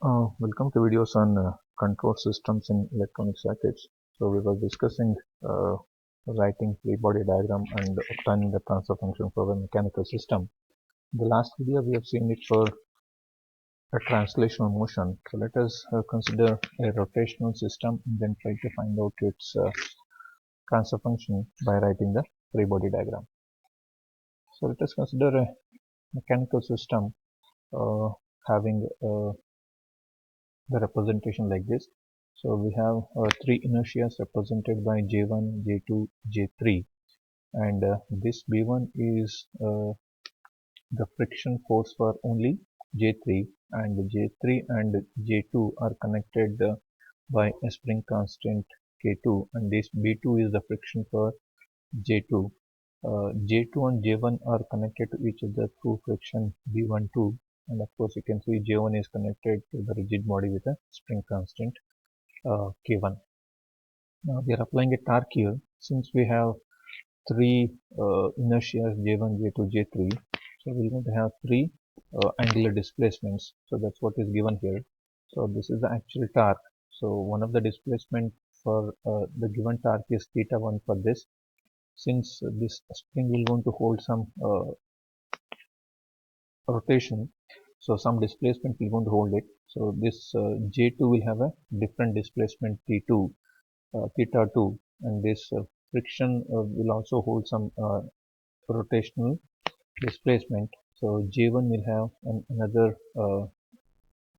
Welcome to videos on control systems in electronic circuits. So we were discussing writing free body diagram and obtaining the transfer function for a mechanical system. The last video we have seen it for a translational motion. So let us consider a rotational system and then try to find out its transfer function by writing the free body diagram. So let us consider a mechanical system having the representation like this. So we have three inertias represented by J1, J2, J3, and this B1 is the friction force for only J3, and J3 and J2 are connected by a spring constant K2, and this B2 is the friction for J2. J2 and J1 are connected to each other through friction B12, and of course you can see J1 is connected to the rigid body with a spring constant K1. Now we are applying a torque here. Since we have three inertias J1, J2, J3, so we're going to have three angular displacements. So that's what is given here. So this is the actual torque. So one of the displacement for the given torque is theta1 for this. Since this spring will going to hold some rotation, so some displacement will going to hold it. So this J2 will have a different displacement T2, theta2, and this friction will also hold some rotational displacement. So J1 will have another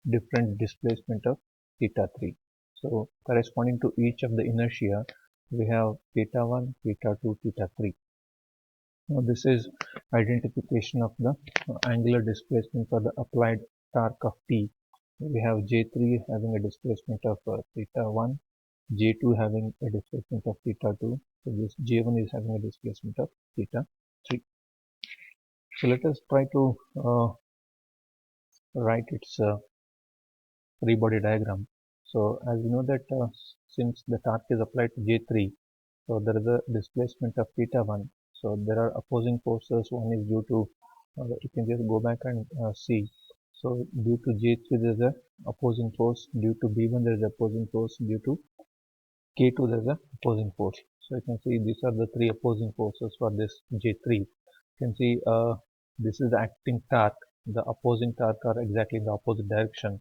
different displacement of theta3. So corresponding to each of the inertia, we have theta1, theta2, theta3. Now this is identification of the angular displacement for the applied torque of T. We have J3 having a displacement of theta1, J2 having a displacement of theta2. So this J1 is having a displacement of theta3. So let us try to write its free body diagram. So as we know that since the torque is applied to J3, so there is a displacement of theta1. So there are opposing forces. One is due to, you can just go back and see. So due to J3 there is a opposing force, due to B1 there is opposing force, due to K2 there is a opposing force. So you can see these are the three opposing forces for this J3. You can see this is the acting torque. The opposing torque are exactly in the opposite direction.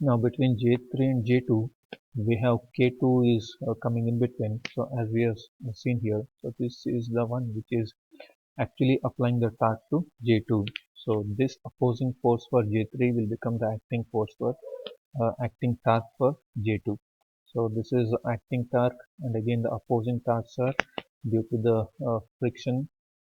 Now between J3 and J2 we have K2 is coming in between. So as we have seen here, so this is the one which is actually applying the torque to J2. So this opposing force for J3 will become the acting force for acting torque for J2. So this is acting torque, and again the opposing torques are due to the friction,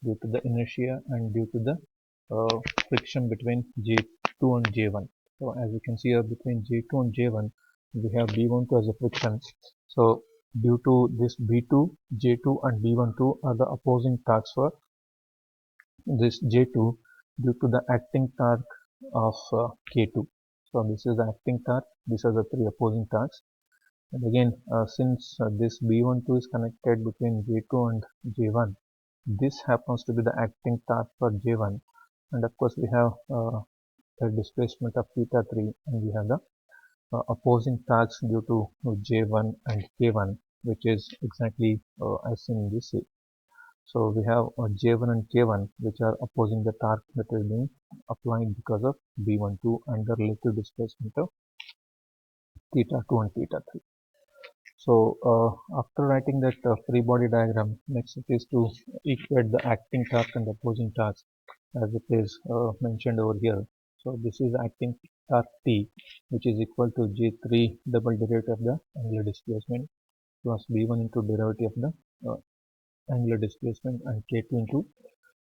due to the inertia, and due to the friction between J2 and J1. So as you can see here, between J2 and J1 we have B12 as a friction. So due to this B2, J2 and B12 are the opposing torques for this J2 due to the acting torque of K2. So this is the acting torque, these are the three opposing torques. And again, since this B12 is connected between J2 and J1, this happens to be the acting torque for J1, and of course we have the displacement of theta3, and we have the opposing torques due to J1 and K1, which is exactly as seen in this. So we have J1 and K1 which are opposing the torque that is being applied because of B12 and the relative displacement of theta2 and theta3. So after writing that free body diagram, next it is to equate the acting torque and the opposing torques as it is mentioned over here. So this is acting torque T, which is equal to J3 double derivative of the angular displacement plus B1 into derivative of the angular displacement and K2 into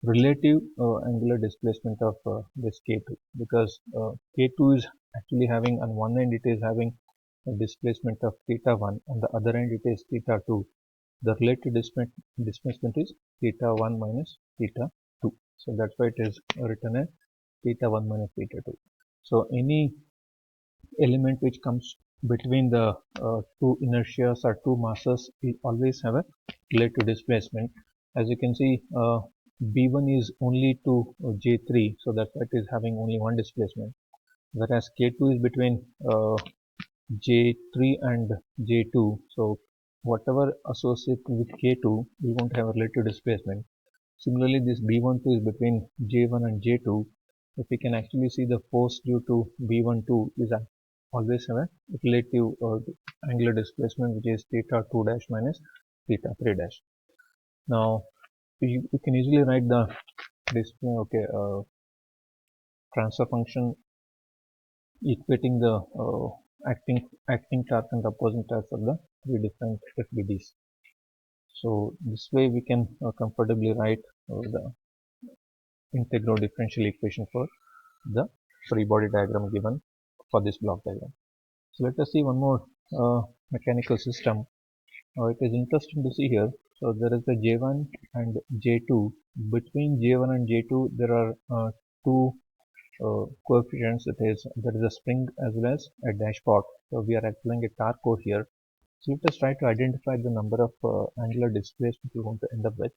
relative angular displacement of this K2, because K2 is actually having, on one end it is having a displacement of theta1, on the other end it is theta2. The relative displacement is theta1 minus theta2. So that's why it is written as theta1 minus theta2. So any element which comes between the two inertias or two masses will always have a relative displacement. As you can see, B1 is only to J3, so that's why it is having only one displacement. whereas K2 is between J3 and J2. So whatever associated with K2, we won't have a relative displacement. Similarly, this B12 is between J1 and J2. If we can actually see the force due to B12 is always have a relative angular displacement, which is theta 2 dash minus theta 3 dash. Now we can easily write the display transfer function equating the acting torque and opposing torque for the three different FBDs. So this way we can comfortably write the integral differential equation for the free body diagram given for this block diagram. So let us see one more mechanical system. It is interesting to see here. So there is the J1 and J2. Between J1 and J2 there are two coefficients. There is a spring as well as a dashpot. So we are applying a torque over here. So let us try to identify the number of angular displacement we want to end up with.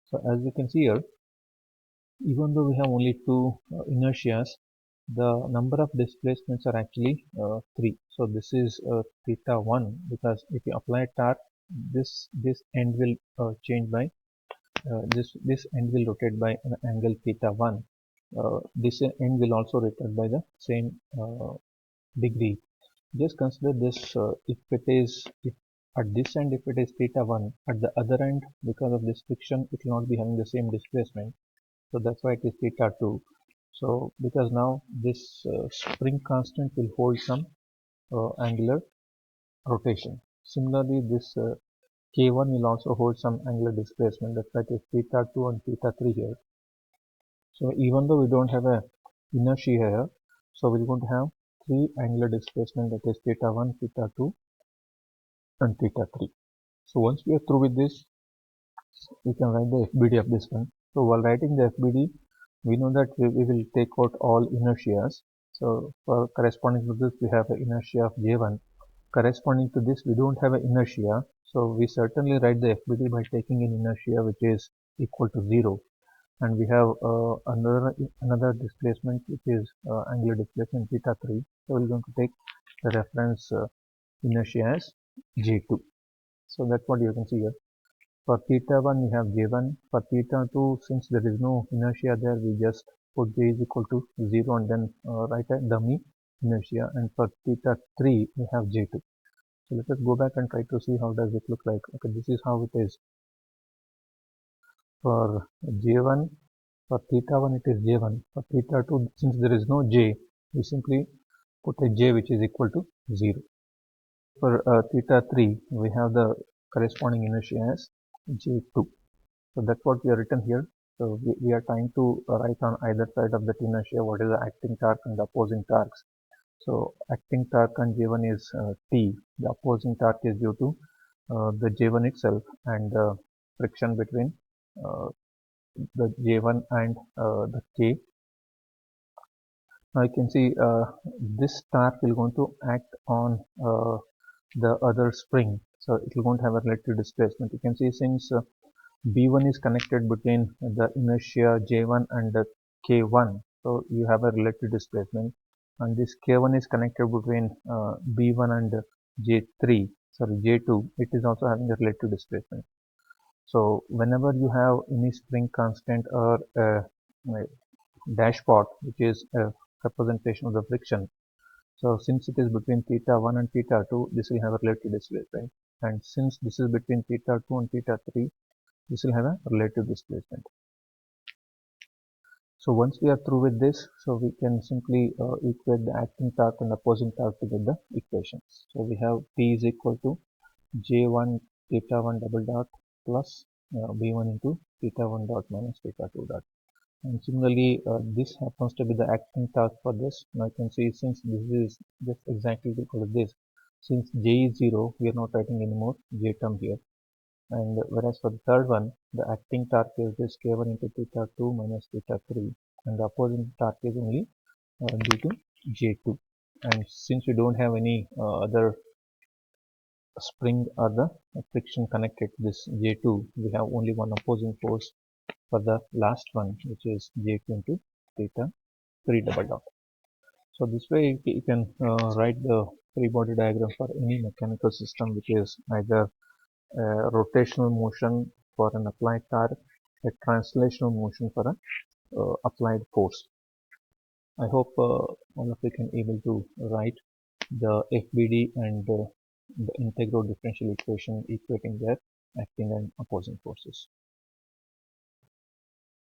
So as you can see here, even though we have only two inertias, the number of displacements are actually 3. So this is theta 1, because if you apply torque, this end will change by this end will rotate by an angle theta 1. This end will also rotate by the same degree. Just consider this, if at this end if it is theta 1, at the other end because of this friction it will not be having the same displacement. So that's why it is theta 2. So because now this spring constant will hold some angular rotation. Similarly, this K1 will also hold some angular displacement. That's why it is theta 2 and theta 3 here. So even though we don't have a inertia here, so we're going to have three angular displacement, that is theta 1, theta 2 and theta 3. So once we are through with this, we can write the FBD of this one. So while writing the FBD, we know that we will take out all inertias. So for corresponding to this, we have an inertia of J1. Corresponding to this, we don't have an inertia. So we certainly write the FBD by taking an inertia which is equal to 0. And we have another displacement which is angular displacement theta 3. So we're going to take the reference inertia as J2. So that's what you can see here. For theta 1 we have J1. For theta 2, since there is no inertia there, we just put J is equal to 0 and then write a dummy inertia. And for theta 3 we have J2. So let us go back and try to see how does it look like. Okay, this is how it is. For J1, for theta 1 it is J1. For theta 2, since there is no J, we simply put a J which is equal to 0. For theta 3, we have the corresponding inertia as J2. So that's what we are written here. So we are trying to write on either side of that inertia what is the acting torque and the opposing torques. So acting torque on J1 is T. The opposing torque is due to the J1 itself and the friction between the J1 and the K. Now you can see this torque will going to act on the other spring. So it will going to have a relative displacement. You can see since B1 is connected between the inertia J1 and the K1. So you have a relative displacement. And this K1 is connected between B1 and J3, sorry J2. It is also having a relative displacement. So whenever you have any spring constant or a dashpot, which is a representation of the friction. So since it is between theta 1 and theta 2, this will have a relative displacement. And since this is between theta 2 and theta 3, this will have a relative displacement. So once we are through with this, so we can simply equate the acting torque and opposing torque to get the equations. So we have T is equal to J1 theta 1 double dot plus B1 into theta 1 dot minus theta 2 dot. And similarly, this happens to be the acting torque for this. Now you can see since this is just exactly equal to this, since J is 0, we are not writing any more J term here. And whereas for the third one, the acting torque is this K1 into theta 2 minus theta 3, and the opposing torque is only due to J2. And since we don't have any other spring or the friction connected to this J2, we have only one opposing force for the last one, which is J2 into theta 3 double dot. So this way you can write the free body diagram for any mechanical system which is either a rotational motion for an applied torque, a translational motion for an applied force. I hope all of you can able to write the FBD and the integral differential equation equating their acting and opposing forces.